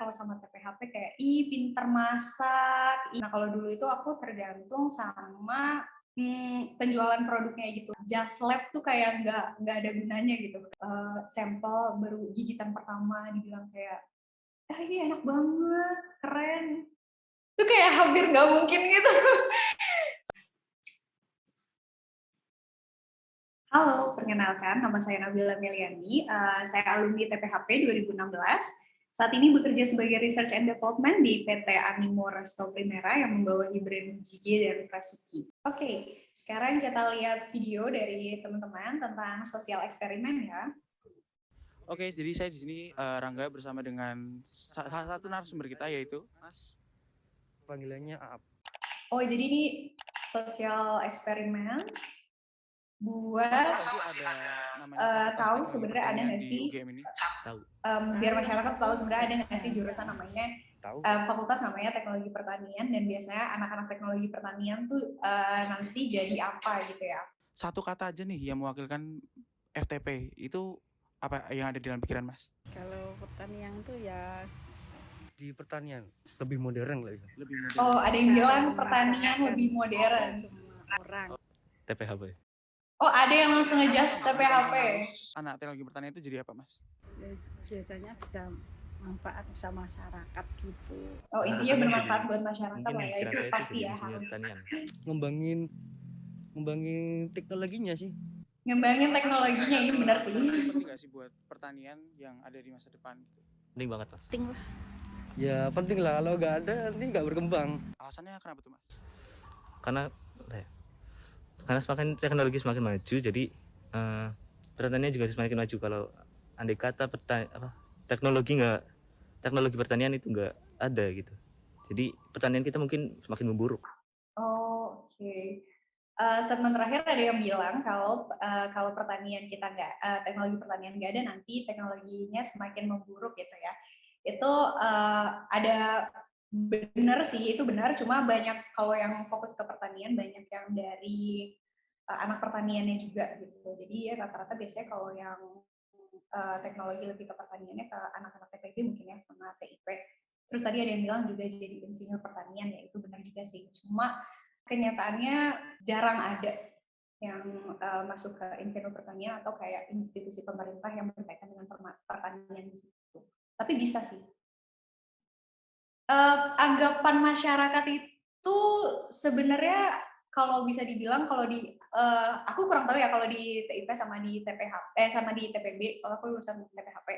kalau sama TPHP kayak, ih pinter masak. Nah kalau dulu itu aku tergantung sama penjualan produknya gitu. Just Lab tuh kayak nggak ada gunanya gitu. Sampel baru gigitan pertama dibilang kayak, ini enak banget, keren. Itu kayak hampir nggak mungkin gitu. Halo, perkenalkan nama saya Nabila Meliani. Saya alumni TPHP 2016. Saat ini bekerja sebagai Research and Development di PT Animo Resto Primera yang membawahi brand Jjigae dan Frasuki. Oke, sekarang kita lihat video dari teman-teman tentang sosial eksperimen ya. Oke, jadi saya di sini Rangga bersama dengan salah satu narasumber kita yaitu Mas. Panggilannya Aap. Oh, jadi ini sosial eksperimen buat tahu sebenarnya ada nggak sih Tahu. Biar masyarakat tahu sebenarnya ada nggak sih jurusan namanya fakultas namanya teknologi pertanian, dan biasanya anak-anak teknologi pertanian tuh nanti jadi apa gitu ya. Satu kata aja nih yang mewakilkan FTP itu apa yang ada di dalam pikiran Mas? Kalau pertanian tuh ya Di pertanian lebih modern lah. Lebih modern. Oh, ada yang bilang pertanian lebih modern. Semua orang. TPHP. Oh, ada yang langsung ngejudge TPHP. Anak teknologi pertanian itu jadi apa, Mas? Biasanya bisa manfaat bisa masyarakat gitu. Oh, intinya bermanfaat buat masyarakat lah ya, itu pasti ya harus. Ngembangin teknologinya sih. Ngembangin teknologinya, ini benar sih. Penting nggak sih buat pertanian yang ada di masa depan? Penting banget, Mas. Penting lah. Ya penting lah, kalau nggak ada nanti nggak berkembang. Alasannya kenapa tuh, Mas? Karena semakin teknologi semakin maju, jadi pertanian juga semakin maju. Kalau andai kata teknologi pertanian itu nggak ada gitu, jadi pertanian kita mungkin semakin memburuk. Oh, oke. Statement terakhir ada yang bilang kalau pertanian kita teknologi pertanian nggak ada, nanti teknologinya semakin memburuk gitu ya. Itu ada benar sih, itu benar, cuma banyak kalau yang fokus ke pertanian banyak yang dari anak pertaniannya juga gitu. Jadi ya rata-rata biasanya kalau yang teknologi lebih ke pertaniannya ke anak-anak TPB mungkin ya, sama TIP. Terus tadi ada yang bilang juga jadi insinyur pertanian, ya itu benar juga sih. Cuma kenyataannya jarang ada yang masuk ke insinyur pertanian atau kayak institusi pemerintah yang berkaitan dengan pertanian gitu. Tapi bisa sih. Anggapan masyarakat itu sebenarnya kalau bisa dibilang kalau di aku kurang tahu ya kalau di TIP sama di sama di TPB, soalnya aku lulusan TPHP.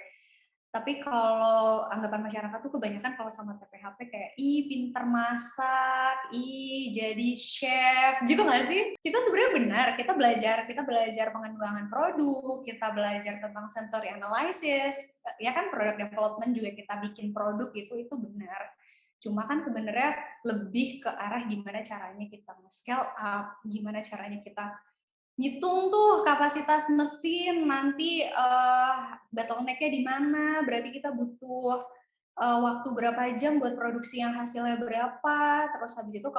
Tapi kalau anggapan masyarakat tuh kebanyakan kalau sama TPHP kayak, ih pinter masak, ih jadi chef, gitu nggak sih? Kita sebenarnya benar, kita belajar pengembangan produk, kita belajar tentang sensory analysis, ya kan product development juga kita bikin produk itu benar. Cuma kan sebenarnya lebih ke arah gimana caranya kita scale up, gimana caranya kita ngitung tuh kapasitas mesin, nanti bottleneck-nya di mana, berarti kita butuh waktu berapa jam buat produksi yang hasilnya berapa, terus habis itu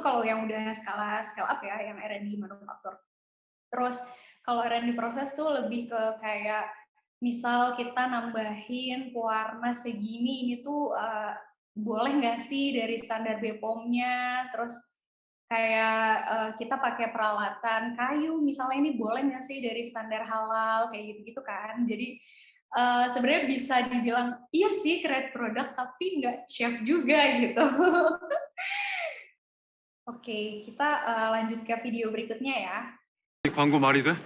kalau yang udah scale up ya, yang R&D manufaktur. Terus kalau R&D proses tuh lebih ke kayak misal kita nambahin pewarna segini, ini tuh boleh nggak sih dari standar BPOM-nya, terus kayak kita pakai peralatan kayu, misalnya ini boleh nggak sih dari standar halal, kayak gitu-gitu kan. Jadi sebenarnya bisa dibilang, iya sih create produk, tapi nggak chef juga gitu. Oke, kita lanjut ke video berikutnya ya. 광고 말이 돼?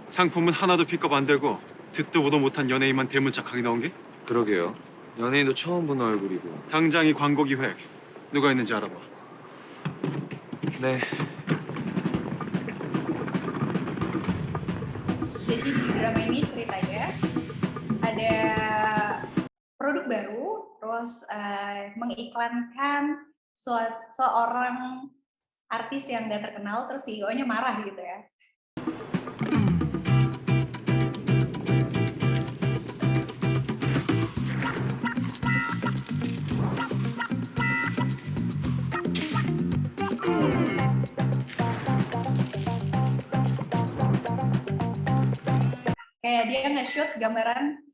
상품은 하나도 픽업 안 되고 듣도 보도 못한 연예인만 대문짝하게 나온 게? 그러게요. 연예인도 처음 보는 얼굴이고. 당장 이 광고 기획 누가 했는지 알아봐. 네. Jadi di drama ini ceritanya ada produk baru, terus mengiklankan seorang artis yang gak terkenal, terus CEO-nya marah gitu ya. Kayak dia nge-shoot gambaran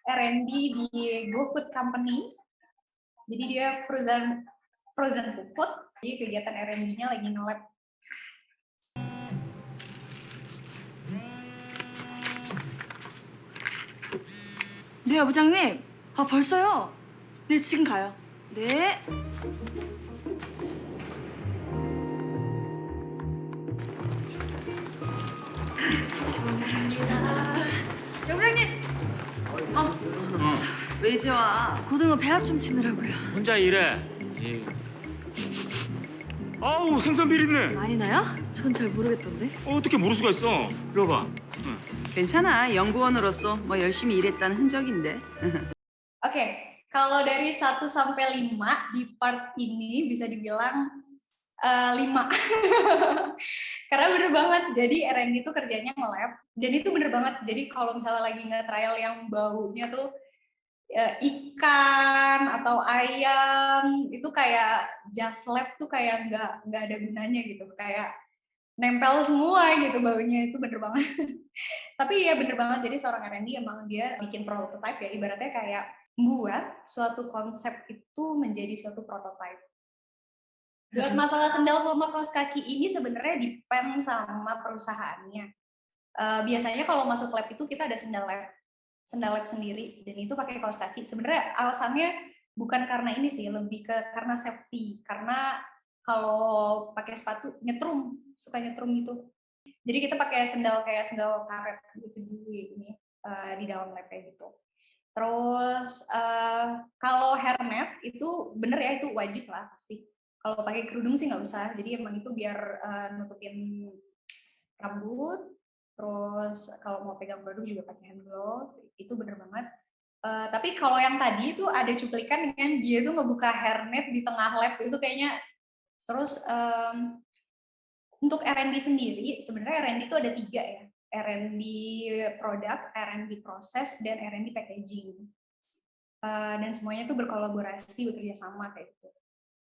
R&D di GoFood Company. Jadi dia perusahaan frozen food. Jadi kegiatan R&D-nya lagi nge-lab. 네, 부장님. 아, 벌써요? 네, 지금 가요. 네. 여부장님! 왜 이제 와? 고등어 배합 좀 치느라고요. 혼자 일해. 아우 생선 비린내. 많이 나요? 전 잘 모르겠던데. 어떻게 모를 수가 있어? 이리 봐. 괜찮아. 연구원으로서 뭐 열심히 일했다는 흔적인데. Oke, kalau dari 1 sampai 5 di part ini bisa dibilang 5. Karena bener banget, jadi R&D itu kerjanya nge-lab, dan itu bener banget. Jadi kalau misalnya lagi nge-trial yang baunya tuh ikan atau ayam, itu kayak just lab tuh kayak nggak ada gunanya gitu, kayak nempel semua gitu baunya, itu bener banget. Tapi ya bener banget, jadi seorang R&D emang dia bikin prototype ya, ibaratnya kayak membuat suatu konsep itu menjadi suatu prototype. Buat masalah sendal sama kaos kaki ini sebenarnya depend sama perusahaannya. Biasanya kalau masuk lab itu kita ada sendal lab sendiri, dan itu pakai kaos kaki. Sebenarnya alasannya bukan karena ini sih, lebih ke karena safety. Karena kalau pakai sepatu suka nyetrum gitu. Jadi kita pakai sendal kayak sendal karet gitu ini di dalam lab kayak gitu. Terus kalau hairnet itu bener ya, itu wajib lah pasti. Kalau pakai kerudung sih nggak usah, jadi emang itu biar nutupin rambut. Terus kalau mau pegang produk juga pakai hand glove, itu bener banget. Tapi kalau yang tadi itu ada cuplikan kan dia tuh ngebuka hairnet di tengah lab, itu kayaknya. Terus untuk R&D sendiri, sebenarnya R&D itu ada 3 ya. R&D product, R&D proses, dan R&D packaging. Dan semuanya itu berkolaborasi, bekerja sama kayak gitu.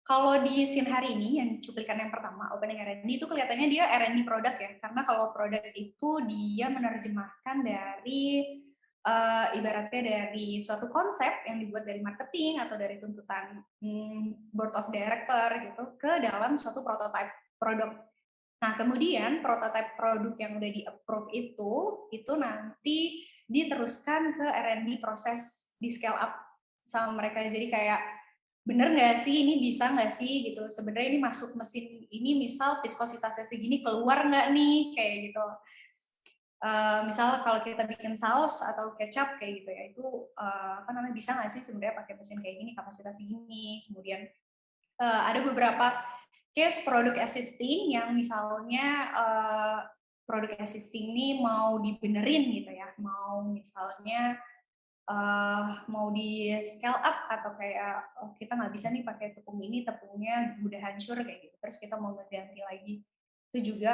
Kalau di scene hari ini, yang cuplikan yang pertama, opening R&D, itu kelihatannya dia R&D product ya. Karena kalau produk itu dia menerjemahkan dari, ibaratnya dari suatu konsep yang dibuat dari marketing atau dari tuntutan board of director gitu, ke dalam suatu prototype produk. Nah, kemudian prototype produk yang udah di-approve itu nanti diteruskan ke R&D proses, di scale up sama mereka. Jadi kayak, bener nggak sih, ini bisa nggak sih gitu, sebenarnya ini masuk mesin ini misal viskositasnya segini, keluar nggak nih, kayak gitu. Misal kalau kita bikin saus atau kecap kayak gitu ya, itu bisa nggak sih sebenarnya pakai mesin kayak gini, kapasitas segini. Kemudian ada beberapa case product assisting yang misalnya product assisting ini mau dibenerin gitu ya, mau misalnya mau di scale up atau kayak kita nggak bisa nih pakai tepung ini, tepungnya udah hancur kayak gitu, terus kita mau ngeganti lagi. Itu juga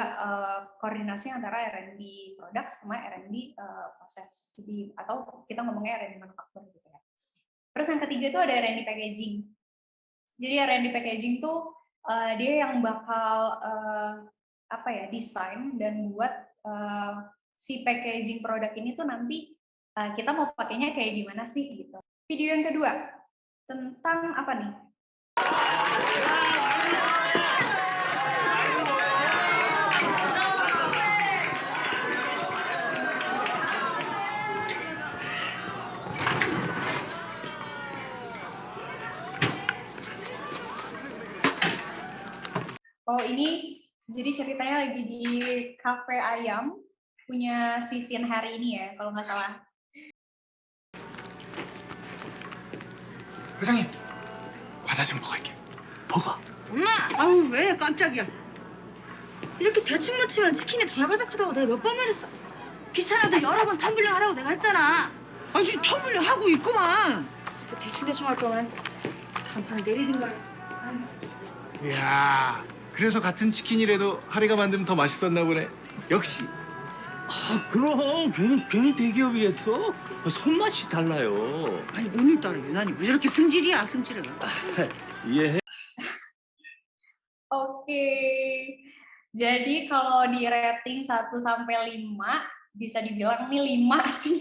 koordinasi antara R&D produk sama R&D proses, atau kita ngomongnya R&D manufaktur gitu ya. Terus yang ketiga itu ada R&D packaging. Jadi R&D packaging tuh dia yang bakal desain dan buat si packaging produk ini tuh nanti kita mau pakainya kayak gimana sih gitu. Video yang kedua tentang apa nih? Oh, ini jadi ceritanya lagi di cafe ayam punya season hari ini ya, kalau nggak salah. 회장님, 과자 좀 먹을게. 먹어. 엄마! 아우, 왜 깜짝이야. 이렇게 대충 묻히면 치킨이 덜 바삭하다고 내가 몇 번 말했어. 귀찮아도 여러 번 텀블링 하라고 내가 했잖아. 아니, 텀블링 하고 있구만. 대충 할 거면 간판을 내리는 거야. 이야, 그래서 같은 치킨이라도 하리가 만들면 더 맛있었나 보네. 역시. 그럼 괜히 대기업이겠어? 손맛이 달라요. 아니, 오늘따라 유난히 왜 저렇게 승질이야, 승질을. 이해해? Oke. Jadi kalau di rating 1 sampai 5 bisa dibilang nih 5 sih.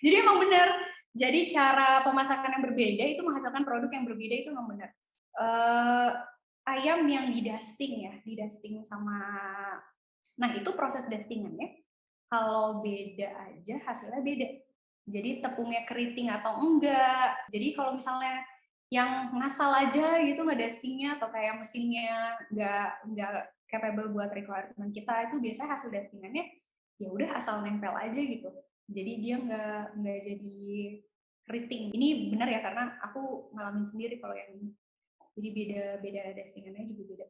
Jadi emang bener Jadi cara pemasakan yang berbeda itu menghasilkan produk yang berbeda itu memang benar. Ayam yang di-dusting sama nah itu proses dustingannya kalau beda aja hasilnya beda. Jadi tepungnya keriting atau enggak. Jadi kalau misalnya yang ngasal aja gitu nge-dustingnya atau kayak mesinnya nggak capable buat requirement kita itu biasanya hasil dustingannya ya udah asal nempel aja gitu. Jadi dia nggak jadi keriting. Ini benar ya karena aku ngalamin sendiri kalau yang ini. Jadi beda dustingannya juga beda.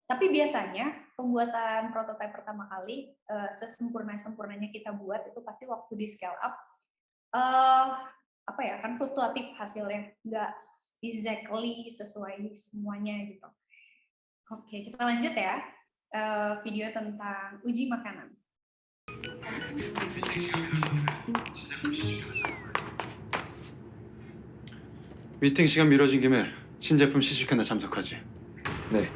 Tapi biasanya pembuatan prototipe pertama kali sesempurnanya kita buat itu pasti waktu di scale up apa ya kan fluktuatif hasilnya, nggak exactly sesuai semuanya gitu. Oke, kita lanjut ya video tentang uji makanan. 미팅 시간 미뤄진 김에 신제품 시식회나 참석하지. 네.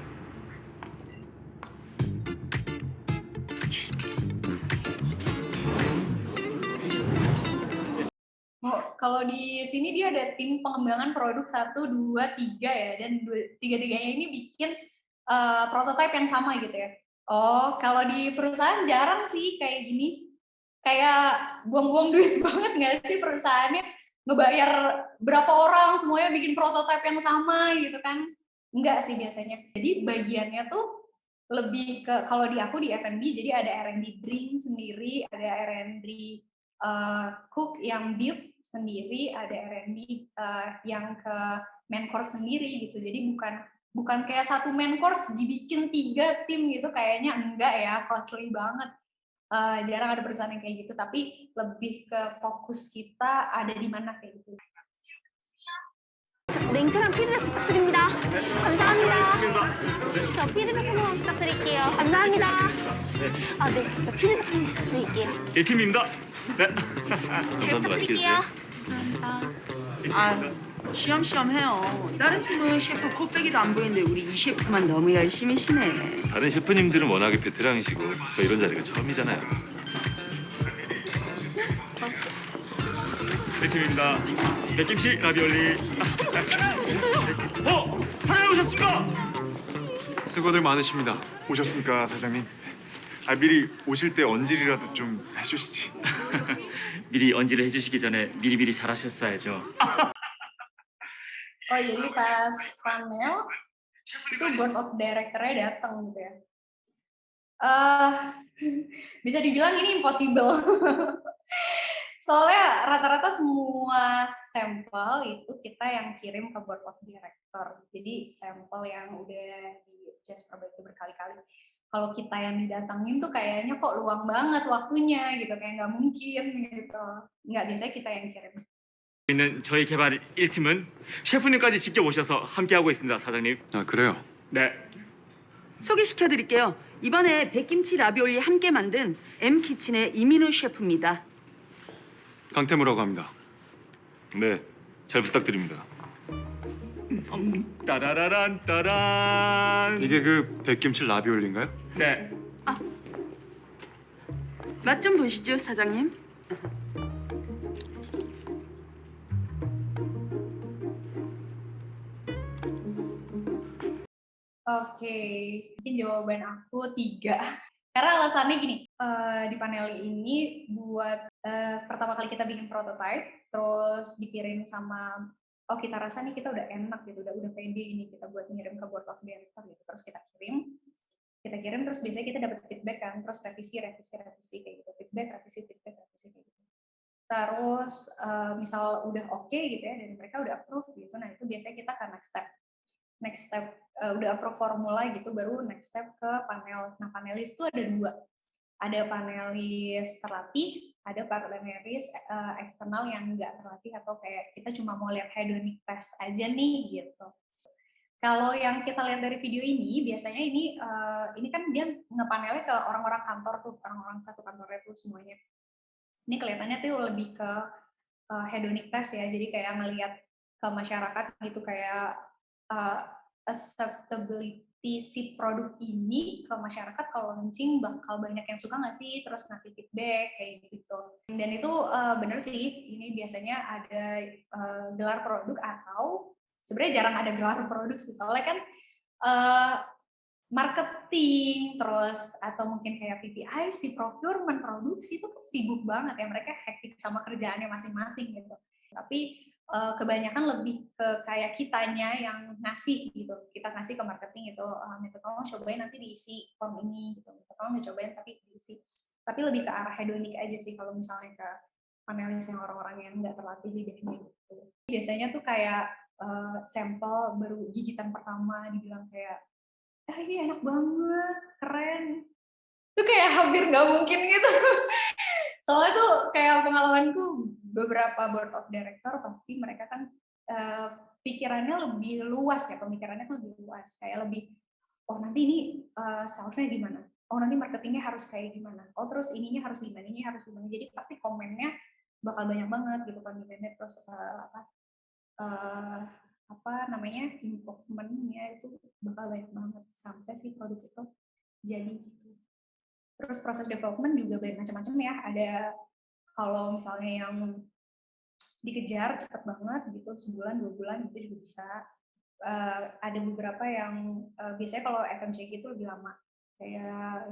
Kalau di sini dia ada tim pengembangan produk 1, 2, 3 ya, dan tiga-tiganya ini bikin prototipe yang sama gitu ya. Oh, kalau di perusahaan jarang sih kayak gini. Kayak buang-buang duit banget nggak sih perusahaannya ngebayar berapa orang semuanya bikin prototipe yang sama gitu kan? Enggak sih biasanya. Jadi bagiannya tuh lebih ke kalau di aku di F&B jadi ada R&D drink sendiri, ada R&D cook yang beef sendiri, ada R&D yang ke main course sendiri gitu. Jadi bukan kayak satu main course dibikin 3 tim gitu, kayaknya enggak ya, costly banget. Jarang ada perusahaan yang kayak gitu, tapi lebih ke fokus kita ada di mana kayak gitu. 냉철한 피드백 부탁드립니다. 감사합니다. 저 피드백 한 번만 부탁드릴게요. 감사합니다. 네, 저 피드백 한 번 부탁드릴게요. 1팀입니다. 네. 잘 부탁드릴게요. 아, 쉬엄쉬엄 해요. 다른 팀은 셰프 코빼기도 안 보이는데 우리 이 셰프만 너무 열심히 쉬네. 다른 셰프님들은 워낙에 베테랑이시고 저 이런 자리가 처음이잖아요. 1팀입니다. 백김치 라비올리. 오셨어요? 사장님 오셨습니다. 수고들 많으십니다. 오셨습니까, 사장님? 아, 미리 오실 때 언질이라도 좀 해주시지. 미리 언지를 해주시기 전에 미리미리 잘하셨어야죠. Oh jadi pas panel itu board of director-nya datang gitu ya. Bisa dibilang ini impossible. Soalnya rata-rata semua sampel itu kita yang kirim ke board of director. Jadi sampel yang udah di-just perbaiki berkali-kali. Kalau kita yang didatengin tuh kayaknya kok luang banget waktunya gitu, kayak nggak mungkin gitu. Nggak, biasanya kita yang kirim. 있는 저희 개발 1팀은 셰프님까지 직접 오셔서 함께하고 있습니다, 사장님. 아, 그래요? 네. 소개시켜드릴게요. 이번에 백김치 라비올리 함께 만든 M키친의 이민우 셰프입니다. 강태무라고 합니다. 네, 잘 부탁드립니다. 따라라란 따란. 이게 그 백김치 라비올리인가요? 네. 맛 좀 보시죠, 사장님. Oke, mungkin jawaban aku 3. Karena alasannya gini, di panel ini buat pertama kali kita bikin prototype, terus dikirim sama, oh kita rasa nih kita udah enak gitu, udah pede ini kita buat ngirim ke board of director gitu, terus kita kirim terus biasanya kita dapat feedback kan, terus revisi kayak gitu, feedback revisi kayak gitu. Terus misal udah oke gitu ya, dan mereka udah approve gitu, nah itu biasanya kita ke next step udah approve formula gitu, baru next step ke panel. Nah panelis itu ada 2, ada panelis terlatih, ada panelis eksternal yang nggak terlatih atau kayak kita cuma mau lihat hedonic test aja nih gitu. Kalau yang kita lihat dari video ini, biasanya ini kan dia ngepanelnya ke orang-orang kantor tuh, orang-orang satu kantornya tuh semuanya. Ini kelihatannya tuh lebih ke hedonic test ya, jadi kayak ngelihat ke masyarakat gitu, kayak acceptability si produk ini ke masyarakat kalau launching bakal banyak yang suka nggak sih, terus ngasih feedback kayak gitu. Dan itu bener sih, ini biasanya ada gelar produk atau sebenarnya jarang ada gelar produk sih, soalnya kan marketing, terus atau mungkin kayak PPIC, procurement, produksi itu kan sibuk banget ya, mereka hektik sama kerjaannya masing-masing gitu. Tapi kebanyakan lebih ke kayak kitanya yang ngasih gitu, kita ngasih ke marketing itu, minta tolong cobain nanti diisi form ini gitu, minta tolong dicobain tapi diisi. Tapi lebih ke arah hedonik aja sih kalau misalnya ke panelis yang orang-orang yang nggak terlatih lidahnya gitu. Biasanya tuh kayak sampel baru gigitan pertama dibilang kayak, ini enak banget, keren. Itu kayak hampir nggak mungkin gitu. Soalnya tuh kayak pengalamanku beberapa board of director pasti mereka kan pikirannya lebih luas ya, pemikirannya kan lebih luas, kayak lebih, oh nanti ini salesnya gimana, oh nanti marketingnya harus kayak gimana, oh terus ininya harus gimana, ini harus gimana, jadi pasti komennya bakal banyak banget gitu kan, terus apa namanya, improvementnya itu bakal banyak banget sampai si produk itu jadi gitu. Terus proses development juga banyak macam-macam ya, ada kalau misalnya yang dikejar cepat banget gitu, sebulan 2 bulan itu juga bisa. Ada beberapa yang biasanya kalau FMCG itu lebih lama, kayak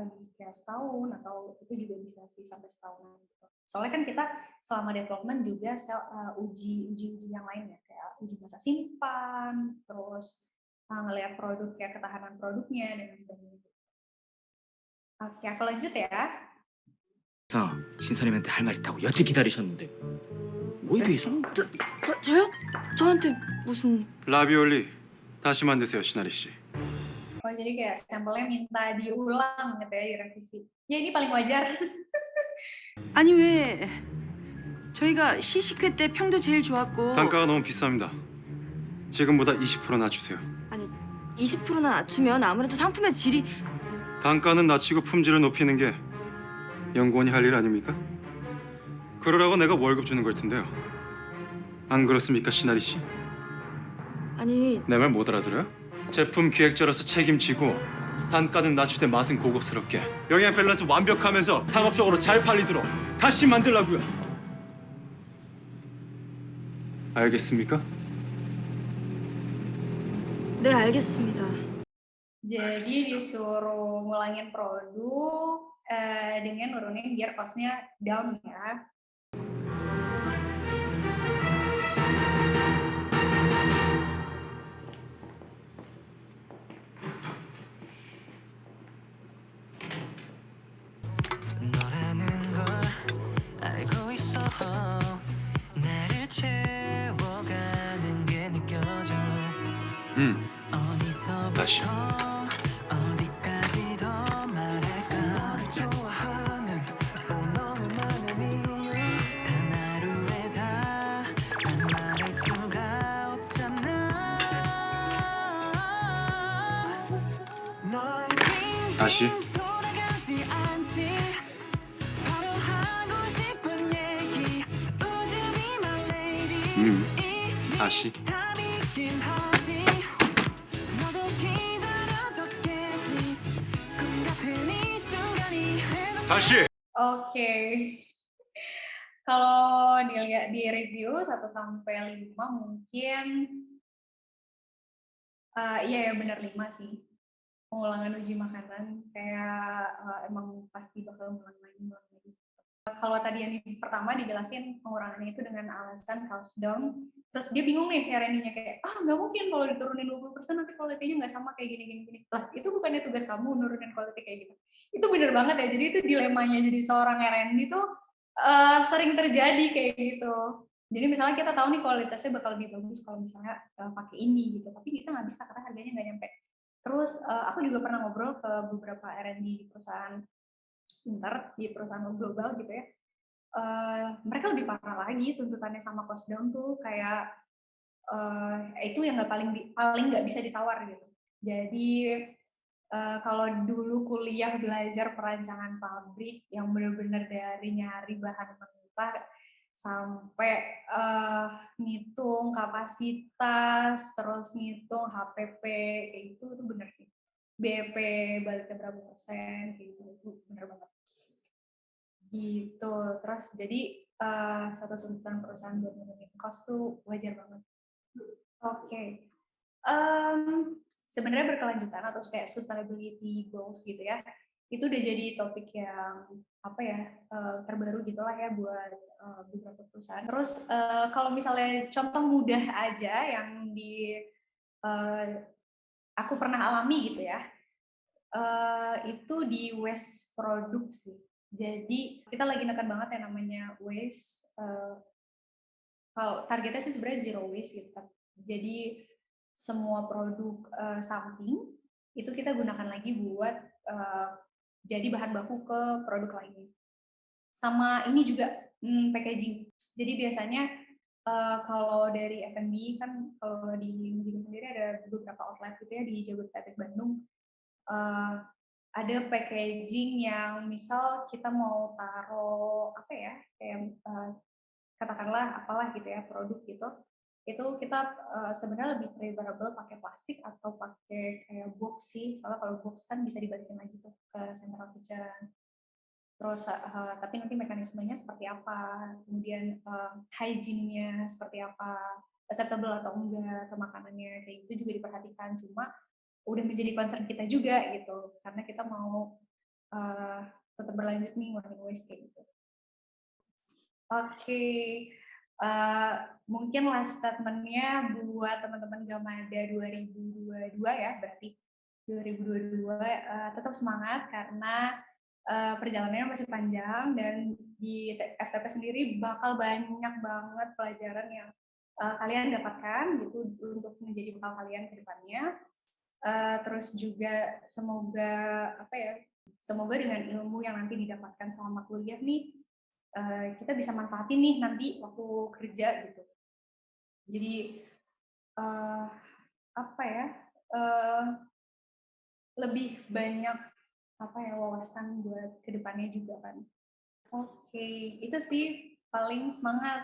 setahun atau itu juga bisa sih sampai setahunan gitu. Soalnya kan kita selama development juga uji yang lain ya, kayak uji masa simpan, terus ngelihat produk kayak ketahanan produknya dan sebagainya. Oke, aku lanjut ya. 신사님한테 할 말 있다고 여태 기다리셨는데 뭐에 비해서? 저요? 저한테 무슨... 라비올리 다시 만드세요, 시나리 씨. Oh, jadi kayak sampelnya minta diulang gitu ya, direvisi. Ya ini paling wajar. 아니 왜 저희가 시식회 때 평도 제일 좋았고 단가가 너무 비쌉니다. 지금보다 20% 낮추세요. 아니 20%나 낮추면 아무래도 상품의 질이... 단가는 낮추고 품질을 높이는 게 연구원이 할 일 아닙니까? 그러라고 내가 월급 주는 걸 텐데요. 안 그렇습니까, 시나리 씨? 아니 내 말 못 알아들어요? 제품 기획자로서 책임지고 단가는 낮추되 맛은 고급스럽게 영양 밸런스 완벽하면서 상업적으로 잘 팔리도록 다시 만들라고요. 알겠습니까? 네 알겠습니다. Jadi disuruh ngulangin produk dengan nurunin biar cost-nya down ya. 다시. 다시. 다시. 다시. Oke. Kalau dilihat di review 1 sampai 5 mungkin iya ya benar 5 sih. Pengulangan uji makanan kayak emang pasti bakal ngulang lagi. Kalau tadi yang pertama dijelasin pengurangannya itu dengan alasan cost down, terus dia bingung nih si R&D-nya kayak, nggak mungkin kalau diturunin 20% nanti quality-nya nggak sama kayak gini. Lah itu bukannya tugas kamu nurunin quality kayak gitu. Itu bener banget ya, jadi itu dilemanya jadi seorang R&D tuh sering terjadi kayak gitu. Jadi misalnya kita tahu nih kualitasnya bakal lebih bagus kalau misalnya pakai ini gitu, tapi kita nggak bisa karena harganya nggak nyampe. Terus aku juga pernah ngobrol ke beberapa R&D di perusahaan di perusahaan global gitu ya, mereka lebih parah lagi tuntutannya sama cost down tuh kayak itu yang paling nggak bisa ditawar gitu. Jadi kalau dulu kuliah belajar perancangan pabrik yang benar-benar dari nyari bahan mentah sampai ngitung kapasitas, terus ngitung HPP, kayak gitu, itu benar sih. BEP baliknya berapa persen gitu, bener banget. Gitu, terus jadi satu tuntutan perusahaan buat nurunin cost tuh wajar banget. Oke, sebenarnya berkelanjutan atau kayak sustainability goals gitu ya, itu udah jadi topik yang apa ya, terbaru gitulah ya buat beberapa perusahaan. Terus kalau misalnya contoh mudah aja yang aku pernah alami gitu ya, itu di waste produk sih. Jadi kita lagi neken banget yang namanya waste, kalau targetnya sih sebenarnya zero waste gitu kan. Jadi semua produk samping itu kita gunakan lagi buat jadi bahan baku ke produk lainnya. Sama ini juga packaging. Jadi biasanya kalau dari F&B kan kalau di Mujibin sendiri ada beberapa outlet gitu ya di Jabodetabek, Bandung. Ada packaging yang misal kita mau taruh apa ya, kayak katakanlah apalah gitu ya, produk gitu, itu kita sebenarnya lebih preferable pakai plastik atau pakai kayak box sih, soalnya kalau box kan bisa dibalikin lagi tuh ke central kitchen. Terus tapi nanti mekanismenya seperti apa, kemudian hygiene-nya seperti apa, acceptable atau enggak ke makanannya, kayak gitu juga diperhatikan. Cuma udah menjadi concern kita juga gitu, karena kita mau tetap berlanjut nih ngurangin waste kayak gitu. Oke, mungkin last statement-nya buat teman-teman Gamada 2022 ya, berarti 2022 tetap semangat karena perjalanannya masih panjang dan di FTP sendiri bakal banyak banget pelajaran yang kalian dapatkan gitu untuk menjadi bekal kalian ke depannya. Terus juga semoga apa ya? Semoga dengan ilmu yang nanti didapatkan selama kuliah nih kita bisa manfaatin nih nanti waktu kerja gitu. Jadi apa ya? Lebih banyak apa ya wawasan buat kedepannya juga kan. Oke, itu sih paling semangat.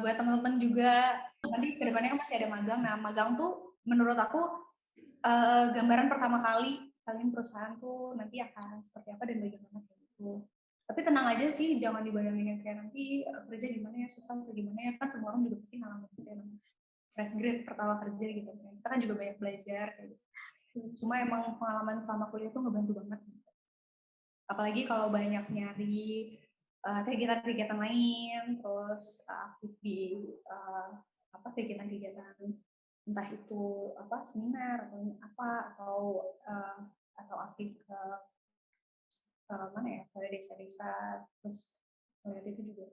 Buat teman-teman juga nanti kedepannya kan masih ada magang. Nah magang tuh menurut aku gambaran pertama kali kalian perusahaan tuh nanti akan seperti apa dan bagaimana kayak gitu. Tapi tenang aja sih, jangan dibayangin yang kayak nanti kerja gimana ya, susah atau gimana ya, kan semua orang juga pasti ngalamin gitu ya, fresh grade pertama kerja gitu kan. Kita kan juga banyak belajar kayak gitu. Cuma emang pengalaman selama kuliah tuh ngebantu banget. Apalagi kalau banyak nyari kegiatan-kegiatan lain, terus aktif di apa kegiatan-kegiatan entah itu apa seminar atau apa atau aktif ke mana ya ke desa-desa terus itu juga